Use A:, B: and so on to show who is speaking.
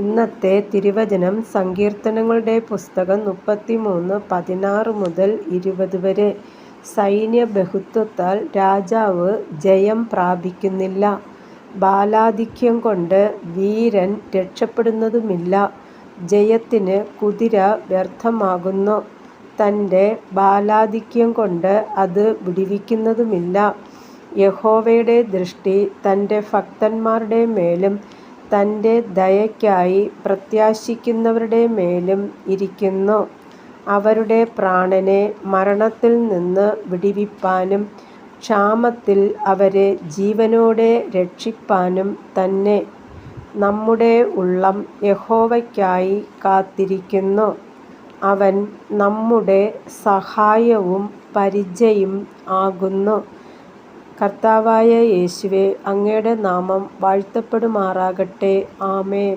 A: ഇന്നത്തെ തിരുവചനം സങ്കീർത്തനങ്ങളുടെ പുസ്തകം 33:16-20 വരെ. സൈന്യബഹുത്വത്താൽ രാജാവ് ജയം പ്രാപിക്കുന്നില്ല. ബാലാധിക്യം കൊണ്ട് വീരൻ രക്ഷപ്പെടുന്നതുമില്ല. ജയത്തിന് കുതിര വ്യർത്ഥമാകുന്നു. തൻ്റെ ബാലാധിക്യം കൊണ്ട് അത് വിടുവിക്കുന്നതുമില്ല. യഹോവയുടെ ദൃഷ്ടി തൻ്റെ ഭക്തന്മാരുടെ മേലും തൻ്റെ ദയയ്ക്കായി പ്രത്യാശിക്കുന്നവരുടെ മേലും ഇരിക്കുന്നു. അവരുടെ പ്രാണനെ മരണത്തിൽ നിന്ന് വിടുവിപ്പാനും ക്ഷാമത്തിൽ അവരെ ജീവനോടെ രക്ഷിപ്പാനും തന്നെ. നമ്മുടെ ഉള്ളം യഹോവയ്ക്കായി കാത്തിരിക്കുന്നു. അവൻ നമ്മുടെ സഹായവും പരിചയും ആകുന്നു. കർത്താവായ യേശുവേ, അങ്ങയുടെ നാമം വാഴ്ത്തപ്പെടുമാറാകട്ടെ. ആമേൻ.